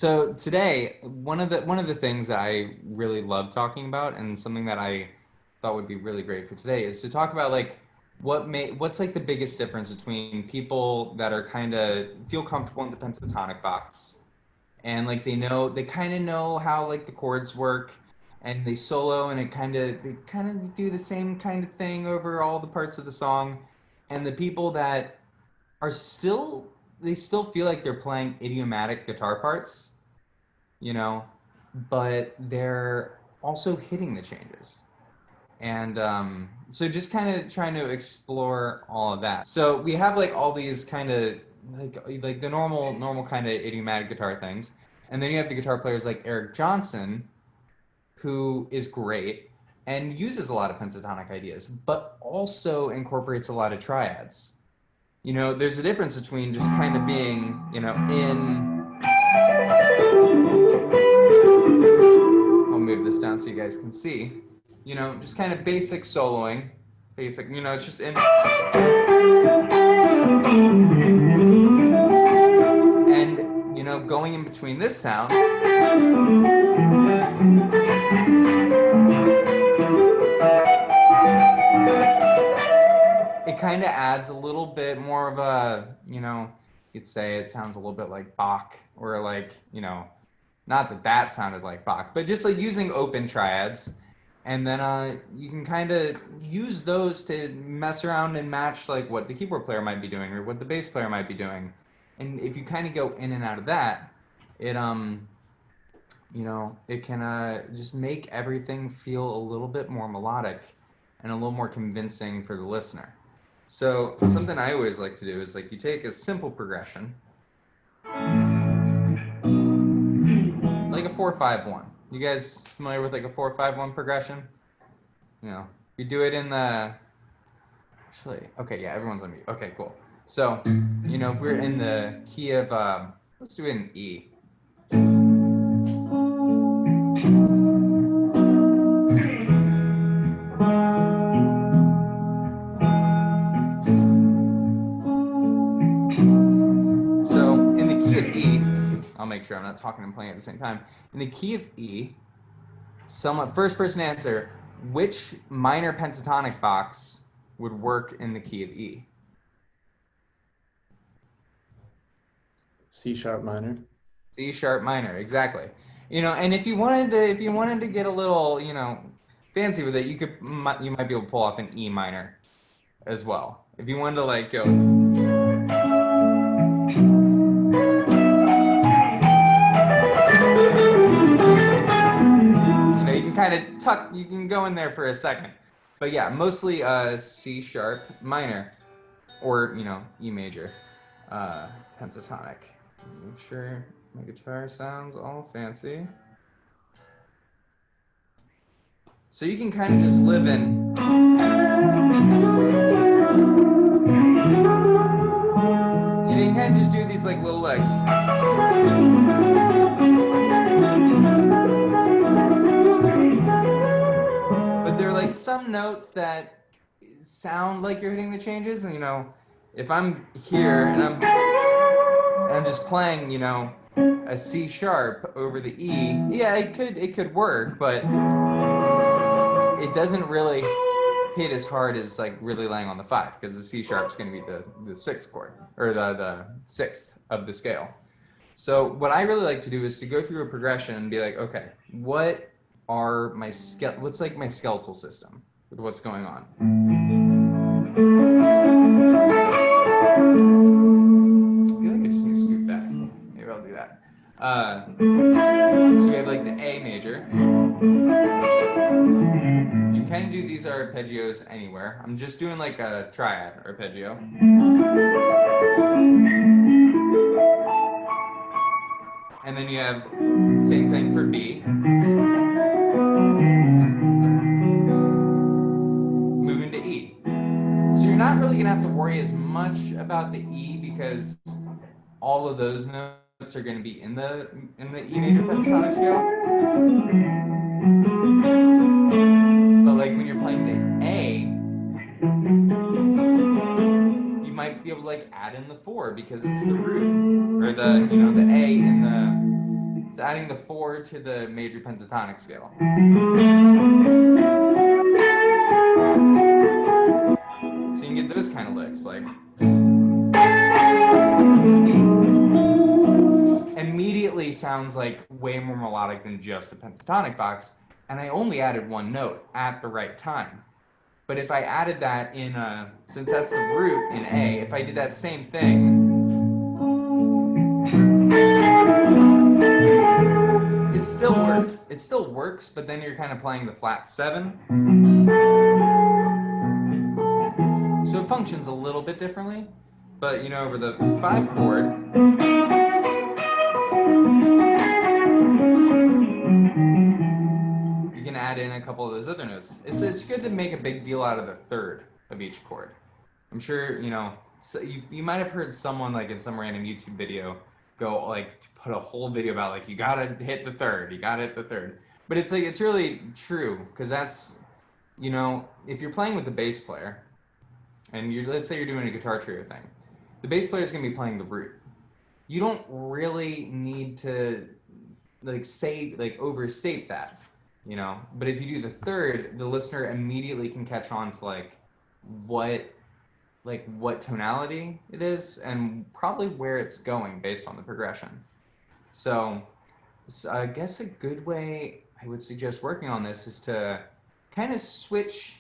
So today, one of the things that I really love talking about, and something that I thought would be really great for today, is to talk about like what's like the biggest difference between people that are kind of feel comfortable in the pentatonic box, and like they kind of know how like the chords work, and they solo, and they kind of do the same kind of thing over all the parts of the song, and the people that are still they still feel like they're playing idiomatic guitar parts, you know, but they're also hitting the changes. And so just kind of trying to explore all of that. So we have like all these kind of like the normal kind of idiomatic guitar things. And then you have the guitar players like Eric Johnson, who is great and uses a lot of pentatonic ideas, but also incorporates a lot of triads. You know, there's a difference between just kind of being, you know, I'll move this down so you guys can see, you know, just kind of basic soloing, you know, it's just in, and, you know, going in between this sound, it kind of adds a little bit more of a, you know, you'd say it sounds a little bit like Bach, or like, you know, not that that sounded like Bach, but just like using open triads. And then you can kind of use those to mess around and match like what the keyboard player might be doing or what the bass player might be doing. And if you kind of go in and out of that, it you know, it can just make everything feel a little bit more melodic and a little more convincing for the listener. So something I always like to do is like you take a simple progression, like a 4-5-1. You guys familiar with like a 4-5-1 progression? You know, you do it in the, actually, okay, yeah, everyone's on mute. Okay, cool. So, you know, if we're in the key of, let's do it in E. So in the key of E, I'll make sure I'm not talking and playing at the same time. In the key of E, first person answer, which minor pentatonic box would work in the key of E? C sharp minor. C sharp minor, exactly. You know, and if you wanted to get a little, you know, fancy with it, you might be able to pull off an E minor as well. If you wanted to like go, you know, you can kind of you can go in there for a second. But yeah, mostly C sharp minor, or, you know, E major pentatonic. Make sure my guitar sounds all fancy. So you can kind of just live in, you know, you kind of just do these like little legs. But there are like some notes that sound like you're hitting the changes, and you know, if I'm here and I'm just playing, you know, a C sharp over the E, yeah, it could work, but it doesn't really hit as hard as like really laying on the 5, because the C sharp is going to be the 6th chord, or the 6th of the scale. So what I really like to do is to go through a progression and be like, okay, what's like my skeletal system with what's going on? I feel like I just need to scoot back. Maybe I'll do that. So we have like the A major. You can do these arpeggios anywhere. I'm just doing like a triad arpeggio. And then you have same thing for B. Moving to E. So you're not really gonna have to worry as much about the E, because all of those notes are gonna be in the E major pentatonic scale. But like when you're playing the A, you might be able to like add in the 4 because it's the root, or the, you know, the A in It's adding the 4 to the major pentatonic scale. So you can get those kind of licks, like immediately sounds like way more melodic than just a pentatonic box, and I only added one note at the right time. But if I added that in since that's the root in A, if I did that same thing, it still works. It still works, but then you're kind of playing the flat 7. So it functions a little bit differently. But, you know, over the 5 chord, you can add in a couple of those other notes. It's good to make a big deal out of the 3rd of each chord. I'm sure, you know, so you might have heard someone like in some random YouTube video go like to put a whole video about like you gotta hit the 3rd, you gotta hit the 3rd. But it's like it's really true because that's, you know, if you're playing with the bass player and let's say you're doing a guitar trio thing, the bass player is gonna be playing the root. You don't really need to like overstate that, you know. But if you do the 3rd, the listener immediately can catch on to like what tonality it is and probably where it's going based on the progression. So I guess a good way I would suggest working on this is to kind of switch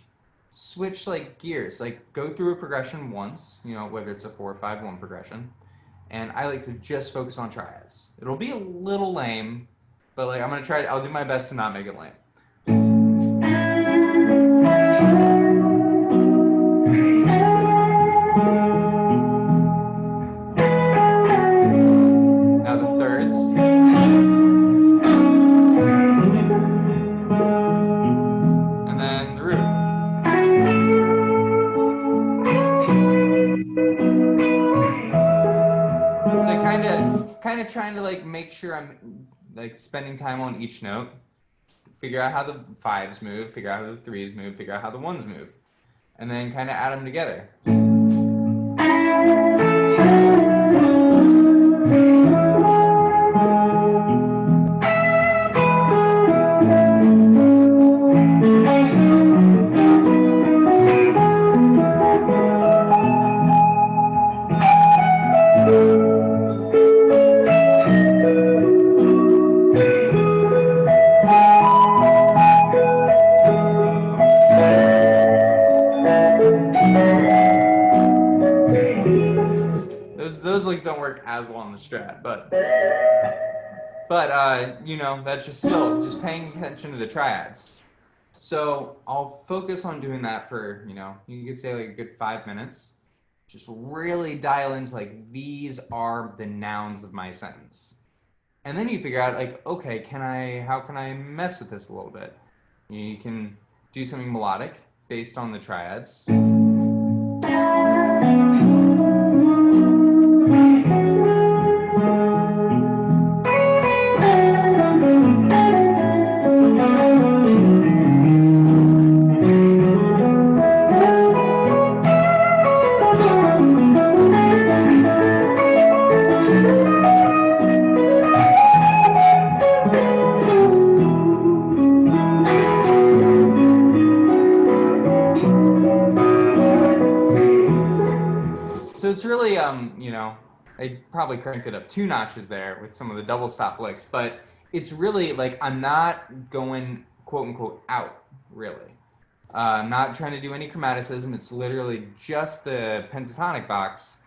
like gears, like go through a progression once, you know, whether it's a 4-5-1 progression. And I like to just focus on triads. It'll be a little lame, but like I'll do my best to not make it lame. Now the 3rds. And then the root. So kind of trying to like make sure I'm like spending time on each note, figure out how the 5s move, figure out how the 3s move, figure out how the 1s move, and then kind of add them together. Those licks don't work as well on the Strat, but you know, that's just paying attention to the triads. So I'll focus on doing that for, you know, you could say like a good 5 minutes. Just really dial into like, these are the nouns of my sentence. And then you figure out like, okay, how can I mess with this a little bit? You can do something melodic based on the triads. It's really, you know, I probably cranked it up 2 notches there with some of the double stop licks, but it's really like I'm not going quote unquote out, really. I'm not trying to do any chromaticism. It's literally just the pentatonic box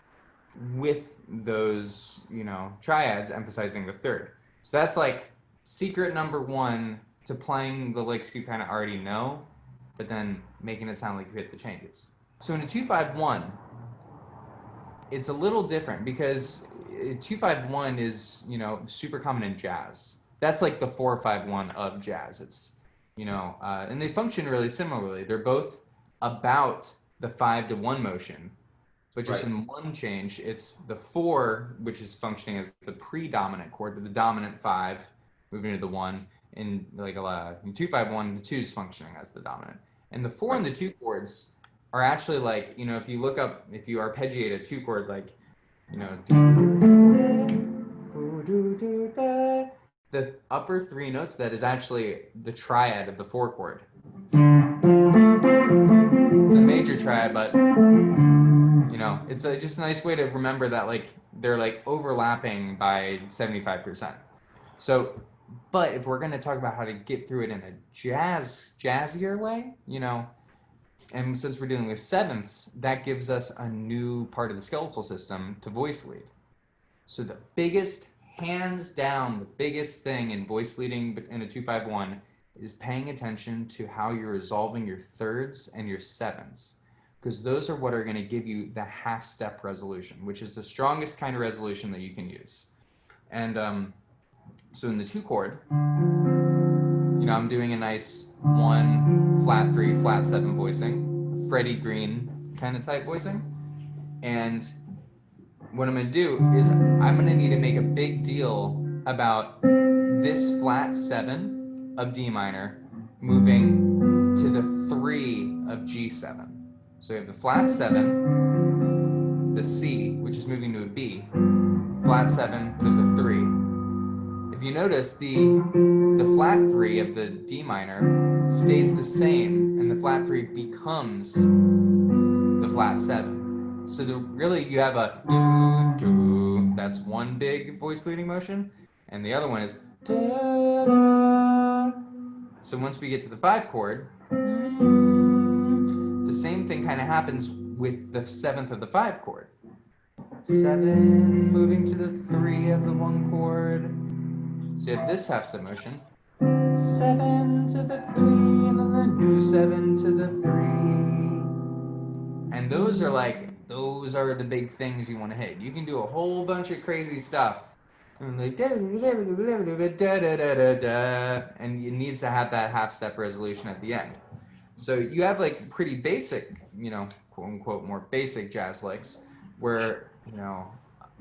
with those, you know, triads emphasizing the 3rd. So that's like secret number 1 to playing the licks you kind of already know, but then making it sound like you hit the changes. So in a 2-5-1, it's a little different because 2-5-1 is, you know, super common in jazz. That's like the 4-5-1 of jazz. It's, you know, and they function really similarly. They're both about the 5-1 motion, but just in one change, it's the 4, which is functioning as the predominant chord, but the dominant 5 moving to the 1. In like in 2-5-1, the 2 is functioning as the dominant. And the 4 and the 2 chords are actually like, you know, if you arpeggiate a 2 chord, like, you know, the upper three notes, that is actually the triad of the 4 chord. It's a major triad, but you know, it's just a nice way to remember that like they're like overlapping by 75%. So, but if we're going to talk about how to get through it in a jazzier way, you know, and since we're dealing with sevenths, that gives us a new part of the skeletal system to voice lead. So the biggest, hands down, the biggest thing in voice leading in a 2-5-1 is paying attention to how you're resolving your thirds and your sevenths, because those are what are going to give you the half-step resolution, which is the strongest kind of resolution that you can use. And so in the 2 chord, you know, I'm doing a nice 1 flat 3 flat 7 voicing, Freddie Green kind of type voicing, and what I'm going to do is I'm going to need to make a big deal about this flat 7 of D minor moving to the 3 of G7. So we have the flat 7, the C, which is moving to a B, flat 7 to the 3. If you notice, the flat 3 of the D minor stays the same, and the flat 3 becomes the flat 7. So really you have a do, that's one big voice leading motion, and the other one is da, da. So once we get to the 5 chord, the same thing kind of happens with the 7th of the 5 chord. 7 moving to the 3 of the 1 chord. So you have this half step motion. 7 to the 3, and then the new 7 to the 3. And those are the big things you want to hit. You can do a whole bunch of crazy stuff. And like and it needs to have that half step resolution at the end. So you have like pretty basic, you know, quote unquote more basic jazz licks where, you know,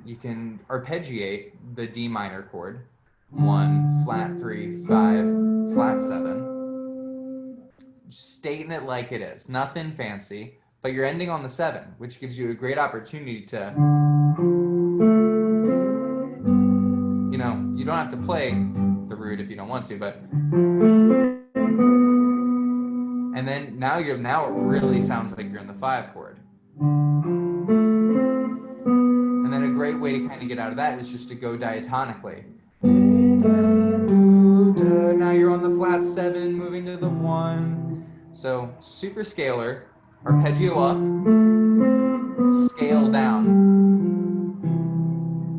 you can arpeggiate the D minor chord, 1 flat 3 5 flat 7, stating it like it is, nothing fancy, but you're ending on the 7, which gives you a great opportunity to, you know, you don't have to play the root if you don't want to, but, and then now it really sounds like you're in the 5 chord. And then a great way to kind of get out of that is just to go diatonically. Now you're on the flat 7, moving to the 1. So super scalar, arpeggio up, scale down.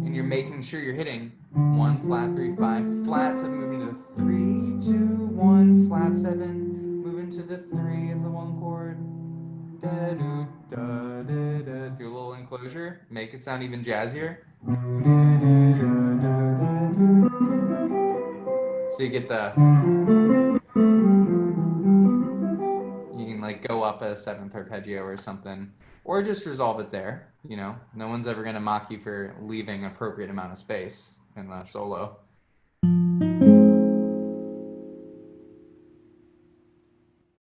And you're making sure you're hitting 1 flat 3 5 flat 7, moving to the 3 2 1 flat 7, moving to the 3 of the 1 chord. Da, do, da, da, da. Do a little enclosure, make it sound even jazzier. So you get you can like go up a 7th arpeggio or something, or just resolve it there. You know, no one's ever going to mock you for leaving an appropriate amount of space in the solo.